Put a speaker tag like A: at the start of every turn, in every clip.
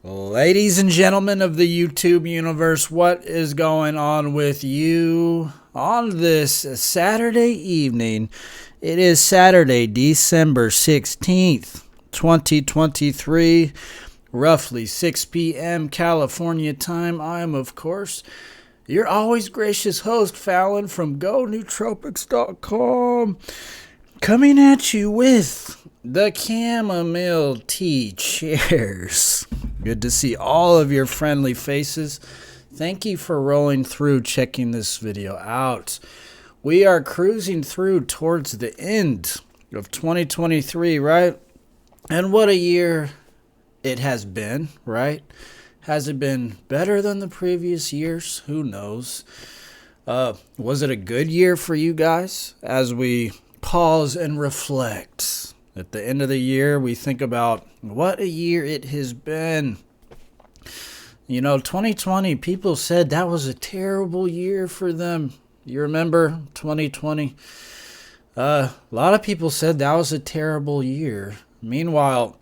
A: Ladies and gentlemen of the YouTube universe, what is going on with you on this Saturday evening? It is Saturday, December 16th, 2023, roughly 6 p.m. California time. I am, of course, your always gracious host, Fallon from GoNootropics.com, coming at you with the chamomile tea chairs. Good to see all of your friendly faces. Thank you for rolling through, checking this video out. We are cruising through towards the end of 2023, right? And what a year it has been, right? Has it been better than the previous years? Who knows? Was it a good year for you guys? As we pause and reflect at the end of the year, we think about what a year it has been. You know, 2020, people said that was a terrible year for them. You remember 2020? A lot of people said that was a terrible year. Meanwhile,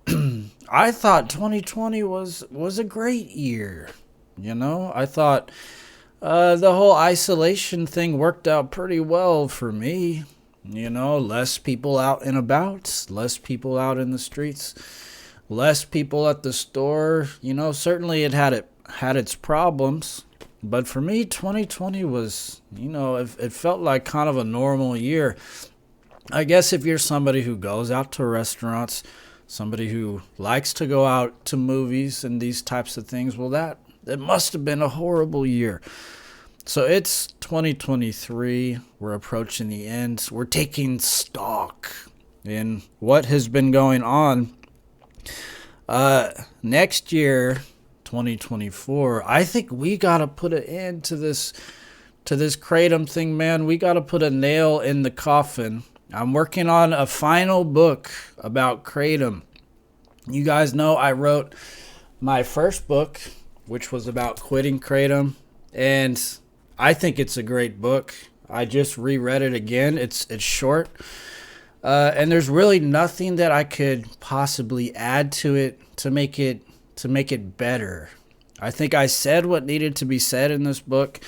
A: I thought 2020 was a great year. You know, I thought the whole isolation thing worked out pretty well for me. You know, less people out and about, less people out in the streets, less people at the store. You know, certainly it had its problems, but for me, 2020 was, you know, it felt like kind of a normal year. I guess if you're somebody who goes out to restaurants, somebody who likes to go out to movies and these types of things, well, that must have been a horrible year. So it's 2023. We're approaching the end. We're taking stock in what has been going on. Next year, 2024, I think we got to put an end to this Kratom thing, man. We got to put a nail in the coffin. I'm working on a final book about Kratom. You guys know I wrote my first book, which was about quitting Kratom, and I think it's a great book. I just reread it again. It's short, and there's really nothing that I could possibly add to it to make it better. I think I said what needed to be said in this book,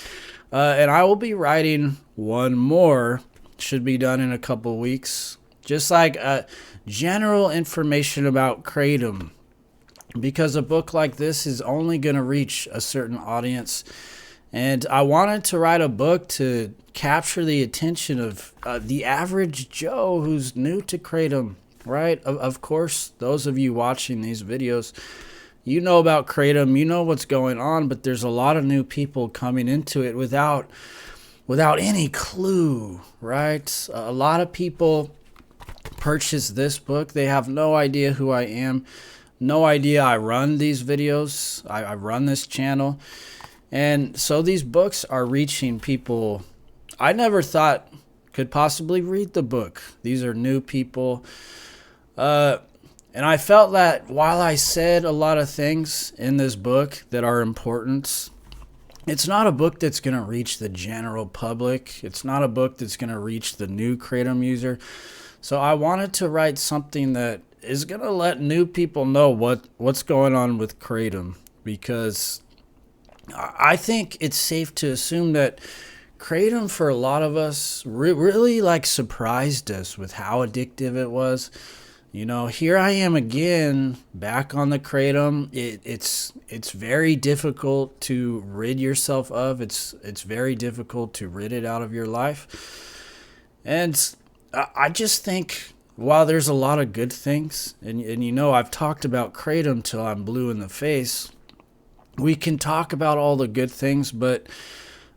A: and I will be writing one more. Should be done in a couple weeks. Just like general information about Kratom, because a book like this is only going to reach a certain audience. And I wanted to write a book to capture the attention of the average Joe who's new to Kratom, right? Of course, those of you watching these videos, you know about Kratom, you know what's going on, but there's a lot of new people coming into it without any clue, right? A lot of people purchase this book. They have no idea who I am, no idea I run these videos, I run this channel. And so these books are reaching people I never thought could possibly read the book. These are new people. And I felt that while I said a lot of things in this book that are important, it's not a book that's going to reach the general public. It's not a book that's going to reach the new Kratom user. So I wanted to write something that is going to let new people know what's going on with Kratom, because I think it's safe to assume that Kratom, for a lot of us, really like surprised us with how addictive it was. You know, here I am again, back on the Kratom. It's very difficult to rid yourself of. It's very difficult to rid it out of your life. And I just think, while there's a lot of good things, and you know, I've talked about Kratom till I'm blue in the face. We can talk about all the good things, but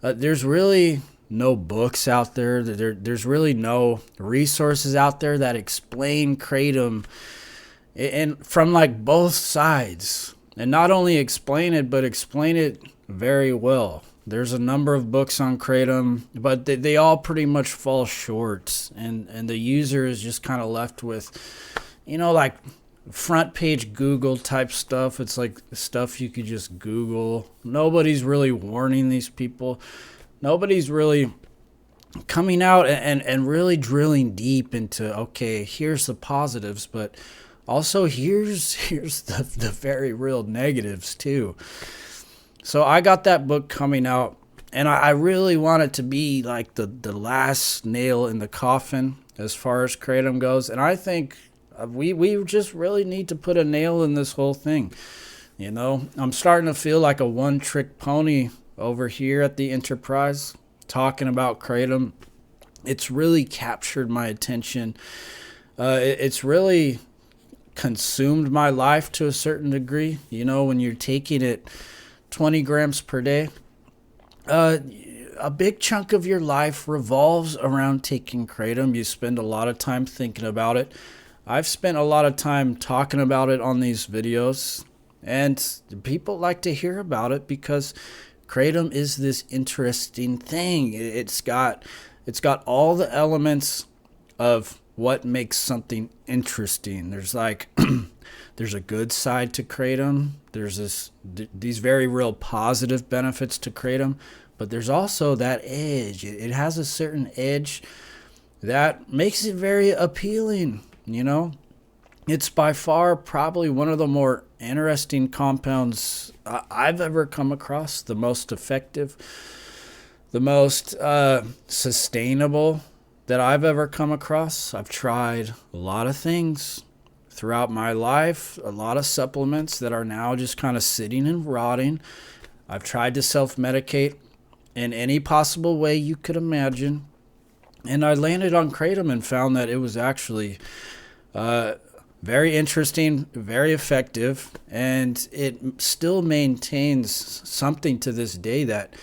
A: there's really no books out there. There's really no resources out there that explain Kratom and from like both sides. And not only explain it, but explain it very well. There's a number of books on Kratom, but they all pretty much fall short. And the user is just kind of left with, you know, like front page Google type stuff. It's like stuff you could just Google. Nobody's really warning these people. Nobody's really coming out and really drilling deep into, okay, here's the positives, but Also, here's the very real negatives too. So I got that book coming out, and I really want it to be like the last nail in the coffin as far as kratom goes. And I think we just really need to put a nail in this whole thing. You know, I'm starting to feel like a one-trick pony over here at the Enterprise talking about kratom. It's really captured my attention. It's really consumed my life to a certain degree. You know, when you're taking it 20 grams per day, a big chunk of your life revolves around taking kratom. You spend a lot of time thinking about it. I've spent a lot of time talking about it on these videos, and people like to hear about it because kratom is this interesting thing. It's got all the elements of what makes something interesting. There's like there's a good side to kratom. There's these very real positive benefits to kratom, but there's also that edge. It has a certain edge that makes it very appealing, you know? It's by far probably one of the more interesting compounds I've ever come across, the most effective, the most sustainable that I've ever come across. I've tried a lot of things throughout my life, a lot of supplements that are now just kind of sitting and rotting. I've tried to self-medicate in any possible way you could imagine, and I landed on kratom and found that it was actually very interesting, very effective, and it still maintains something to this day that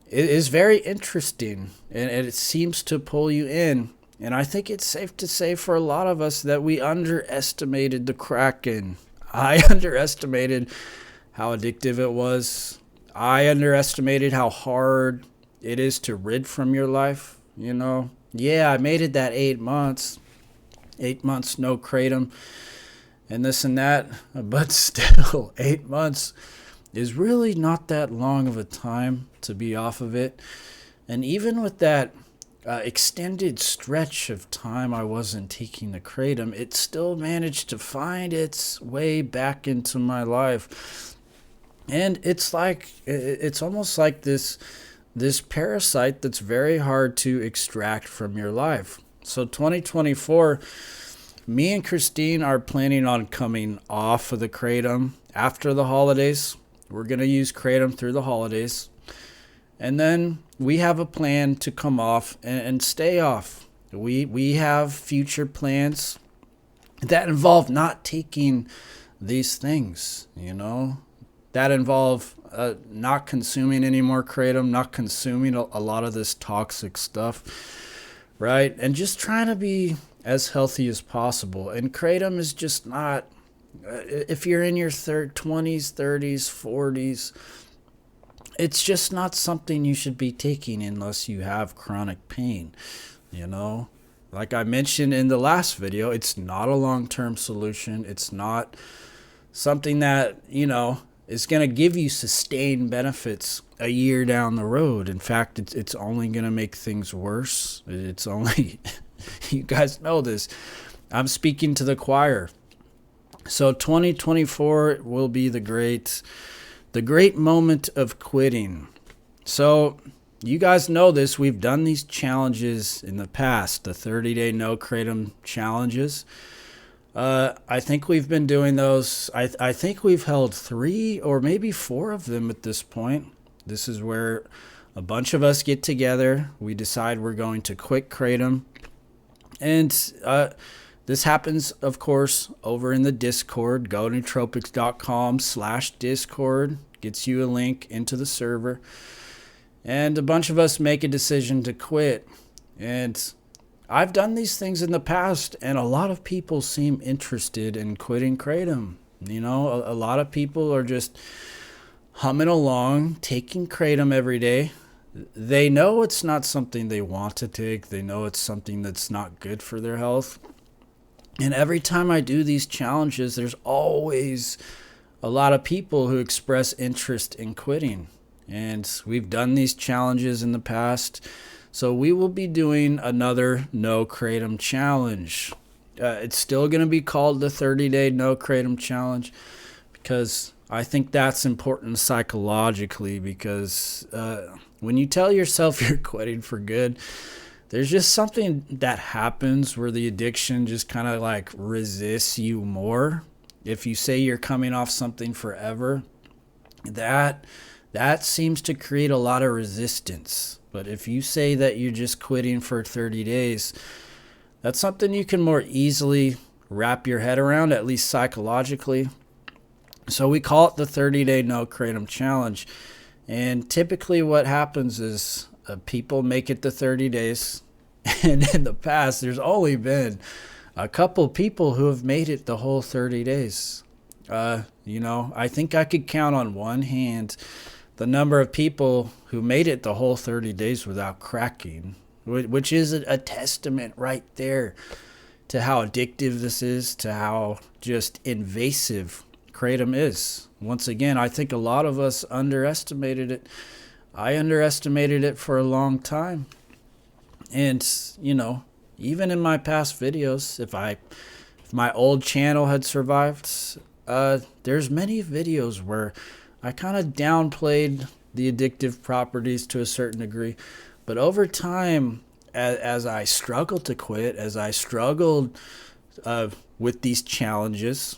A: is very interesting, and it seems to pull you in. And I think it's safe to say for a lot of us that we underestimated the Kraken. I underestimated how addictive it was. I underestimated how hard it is to rid from your life, you know. Yeah, I made it that 8 months. 8 months, no kratom, and this and that. But still, 8 months is really not that long of a time to be off of it. And even with that extended stretch of time I wasn't taking the kratom, it still managed to find its way back into my life. And it's almost like this parasite that's very hard to extract from your life. So 2024, me and Christine are planning on coming off of the kratom after the holidays. We're going to use kratom through the holidays. And then we have a plan to come off and stay off. We have future plans that involve not taking these things, you know, that involve not consuming any more kratom, not consuming a lot of this toxic stuff. Right? And just trying to be as healthy as possible. And kratom is just not, if you're in your 20s, 30s, 40s, it's just not something you should be taking unless you have chronic pain, you know? Like I mentioned in the last video, it's not a long-term solution. It's not something that, you know, is going to give you sustained benefits a year down the road. In fact, it's only going to make things worse. It's only, you guys know this. I'm speaking to the choir. So 2024 will be the great moment of quitting. So you guys know this. We've done these challenges in the past, the 30-day no kratom challenges. I think we've been doing those. I think we've held 3 or maybe 4 of them at this point. This is where a bunch of us get together. We decide we're going to quit kratom. And this happens, of course, over in the Discord. Go to nootropics.com/Discord. Gets you a link into the server. And a bunch of us make a decision to quit. And I've done these things in the past, and a lot of people seem interested in quitting kratom. You know, a lot of people are just humming along, taking kratom every day. They know it's not something they want to take. They know it's something that's not good for their health. And every time I do these challenges, there's always a lot of people who express interest in quitting. And we've done these challenges in the past. So we will be doing another No Kratom challenge. It's still going to be called the 30-day No Kratom Challenge because I think that's important psychologically because when you tell yourself you're quitting for good, there's just something that happens where the addiction just kind of like resists you more. If you say you're coming off something forever, that seems to create a lot of resistance. But if you say that you're just quitting for 30 days, that's something you can more easily wrap your head around, at least psychologically. So we call it the 30-day No Kratom Challenge. And typically what happens is people make it to 30 days. And in the past, there's only been a couple people who have made it the whole 30 days. I think I could count on one hand the number of people who made it the whole 30 days without cracking, which is a testament right there to how addictive this is, to how just invasive Kratom is. Once again, I think a lot of us underestimated it. I underestimated it for a long time. And, even in my past videos, if my old channel had survived, there's many videos where I kind of downplayed the addictive properties to a certain degree. But over time, as I struggled to quit, as I struggled with these challenges,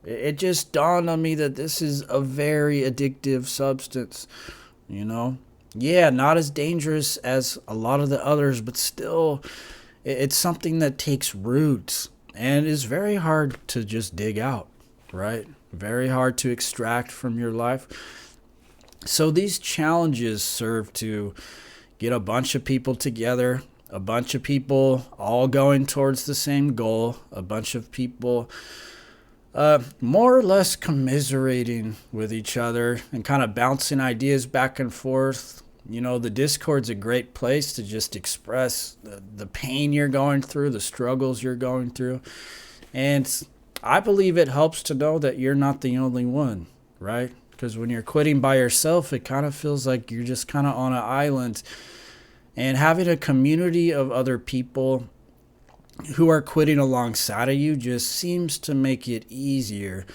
A: it just dawned on me that this is a very addictive substance, Yeah, not as dangerous as a lot of the others, but still, it's something that takes roots and is very hard to just dig out, right? Very hard to extract from your life. So these challenges serve to get a bunch of people together, a bunch of people all going towards the same goal, a bunch of people more or less commiserating with each other and kind of bouncing ideas back and forth. The Discord's a great place to just express the pain you're going through, the struggles you're going through. And I believe it helps to know that you're not the only one, right? Because when you're quitting by yourself, it kind of feels like you're just kind of on an island. And having a community of other people who are quitting alongside of you just seems to make it easier.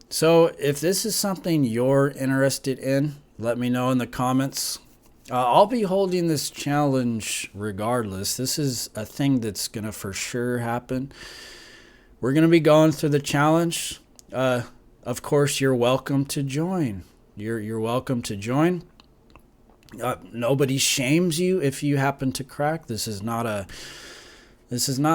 A: So if this is something you're interested in, let me know in the comments. I'll be holding this challenge regardless. This is a thing that's going to for sure happen. We're going to be going through the challenge. Of course, you're welcome to join. You're welcome to join. Nobody shames you if you happen to crack. This is not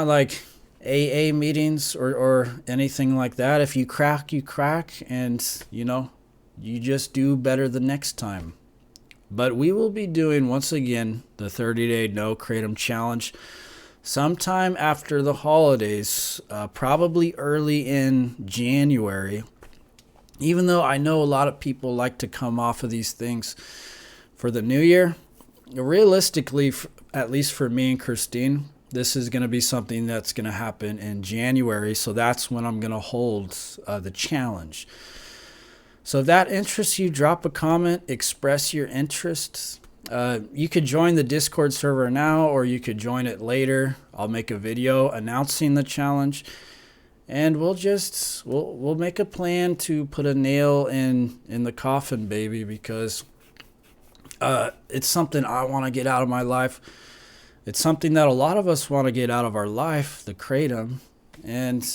A: like AA meetings or anything like that. If you crack, you crack, and you just do better the next time. But we will be doing, once again, the 30-day No Kratom Challenge sometime after the holidays, probably early in January. Even though I know a lot of people like to come off of these things for the new year, realistically, at least for me and Christine, this is going to be something that's going to happen in January. So that's when I'm going to hold the challenge. So if that interests you, drop a comment, express your interest. You could join the Discord server now, or you could join it later. I'll make a video announcing the challenge, and we'll make a plan to put a nail in the coffin, baby, because it's something I want to get out of my life. It's something that a lot of us want to get out of our life, the Kratom, and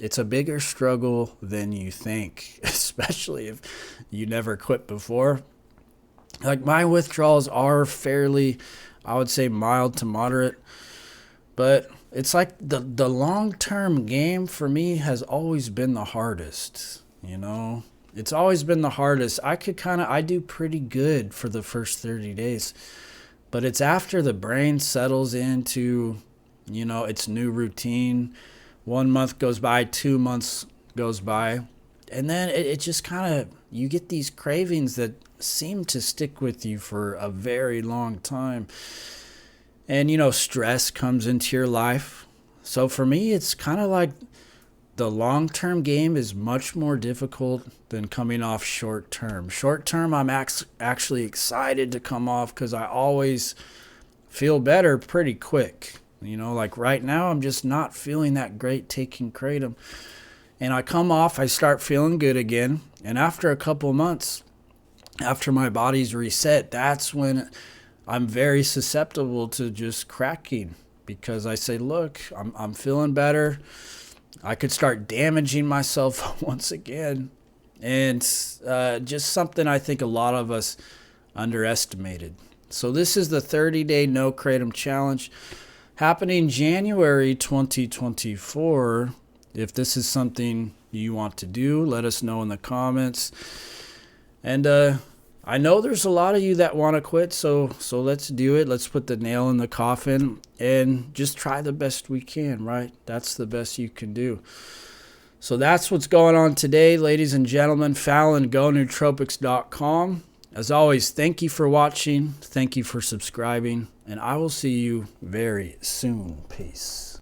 A: it's a bigger struggle than you think, especially if you never quit before. Like, my withdrawals are fairly, I would say, mild to moderate, but it's like the long-term game for me has always been the hardest, It's always been the hardest. I do pretty good for the first 30 days, but it's after the brain settles into, its new routine. 1 month goes by, 2 months goes by, and then it just kind of, you get these cravings that seem to stick with you for a very long time. And, stress comes into your life. So for me, it's kind of like the long-term game is much more difficult than coming off short-term. Short-term, I'm actually excited to come off because I always feel better pretty quick. Like right now, I'm just not feeling that great taking Kratom. And I come off, I start feeling good again. And after a couple months, after my body's reset, that's when I'm very susceptible to just cracking, because I say, look, I'm feeling better. I could start damaging myself once again. And just something I think a lot of us underestimated. So this is the 30-day No Kratom challenge happening January 2024. If this is something you want to do, let us know in the comments. And I know there's a lot of you that want to quit, so let's do it. Let's put the nail in the coffin and just try the best we can, right? That's the best you can do. So that's what's going on today, ladies and gentlemen. FallonGoNootropics.com. As always, thank you for watching. Thank you for subscribing. And I will see you very soon. Peace.